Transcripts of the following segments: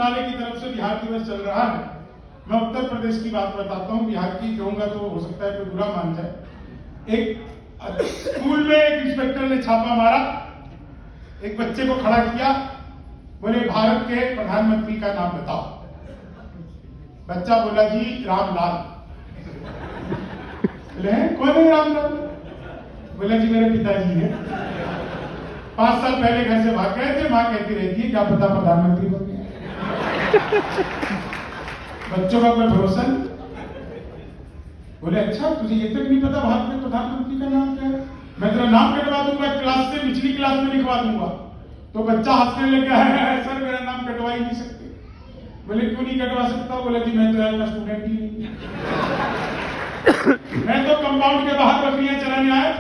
मंत्रालय की तरफ से बिहार दिवस चल रहा है। मैं उत्तर प्रदेश की बात बताता हूँ, बिहार की कहूंगा तो हो सकता है कोई बुरा मान जाए। एक स्कूल में एक इंस्पेक्टर ने छापा मारा, एक बच्चे को खड़ा किया, बोले भारत के प्रधानमंत्री का नाम बताओ। बच्चा बोला जी रामलाल। बोले कौन है रामलाल? बोला जी मेरे पिताजी है। 5 साल पहले घर से भाग गए थे, माँ कहती रहती है क्या पता प्रधानमंत्री बन गया। बच्चों का कोई भरोसा नहीं। बोले अच्छा तुझे ये तक नहीं पता भारत में प्रधानमंत्री का नाम क्या है? मैं तेरा नाम कटवा दूंगा, क्लास से निचली क्लास में लिखवा दूंगा। तो बच्चा हंसने लग गया है, सर मेरा नाम कटवा ही नहीं सकते। बोले क्यों नहीं कटवा सकता? बोले जी मैं तो आपका स्टूडेंट ही नहीं, मैं तो कंपाउंड के बाहर बकरियां चराने आया।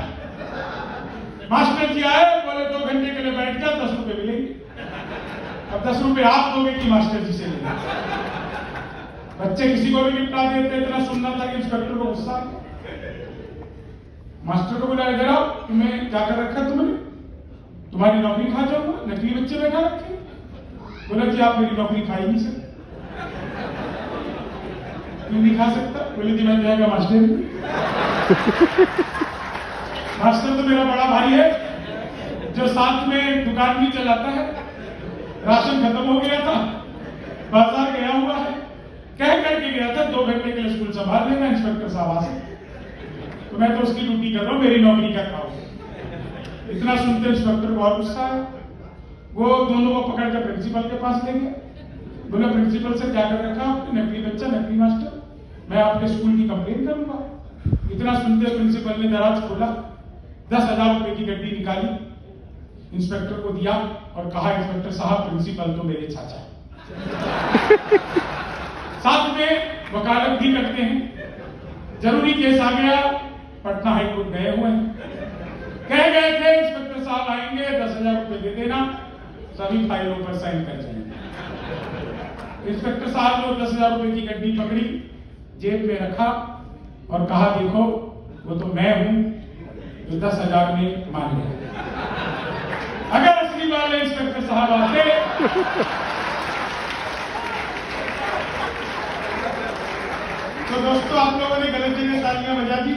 मास्टर जी आए, बोले 2 घंटे के लिए बैठ जा, 10 रुपए मिलेंगे। अब 10 रुपए आप दोगे कि मास्टर जी से लेंगे? बच्चे किसी को भी निपटा देते, इतना सुनना था कि इंस्पेक्टर को गुस्सा आ गया। मास्टर को बुलाया, जरा तुम्हें क्या कर रखा तुमने? तुम्हारी नौकरी खा जाऊंगा, नकली बच्चे बैठा रखे। बोला जी आप मेरी नौकरी खा ही नहीं सकते। क्यों नहीं खा सकता? बोले जी मैं जाएगा मास्टर। मास्टर तो मेरा बड़ा भाई है, जो साथ में दुकान भी चलाता है। राशन खत्म हो गया था, बाजार गया हुआ है, कह करके गया था 2 घंटे के लिए स्कूल संभाल लेना इंस्पेक्टर साहब से। तो मैं तो उसकी ड्यूटी कर रहा हूं, मेरी नौकरी क्या खाओ। इतना सुनते इंस्पेक्टर को और गुस्सा है। वो दोनों को पकड़ कर प्रिंसिपल के पास ले गए। बोला प्रिंसिपल से क्या कर रखा आपने? नकली बच्चा, नकली मास्टर, मैं आपके स्कूल की कंप्लेन करूंगा। इतना सुनते प्रिंसिपल ने दराज खोला, 10,000 रुपए की गड्डी निकाली, इंस्पेक्टर को दिया और कहा इंस्पेक्टर साहब प्रिंसिपल तो मेरे चाचा है। साथ में वकालत भी करते हैं। जरूरी केस आ गया, पटना हाईकोर्ट गए हुए हैं। कह गए थे इंस्पेक्टर साहब आएंगे, 10,000 रुपए दे देना, सभी फाइलों पर साइन कर जाएंगे। इंस्पेक्टर साहब ने 10,000 रुपए की गड्डी पकड़ी, जेब में रखा और कहा देखो वो तो मैं हूं जो 10,000 में मान गया। अगर असली वाले इंस्पेक्टर साहब आते तो दोस्तों आप लोगों ने गलत जगह तालियां बजा दी।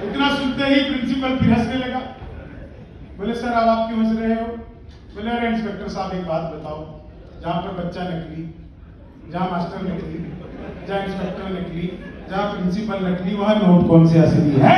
इतना सुनते ही प्रिंसिपल फिर हंसने लगा। बोले सर अब आप क्यों हंस रहे हो? बोले अरे इंस्पेक्टर साहब एक बात बताओ, जहां पर बच्चा नकली, जहां मास्टर नकली, जहां इंस्पेक्टर नकली, जहां प्रिंसिपल नकली, वहां नोट कौन से असली है?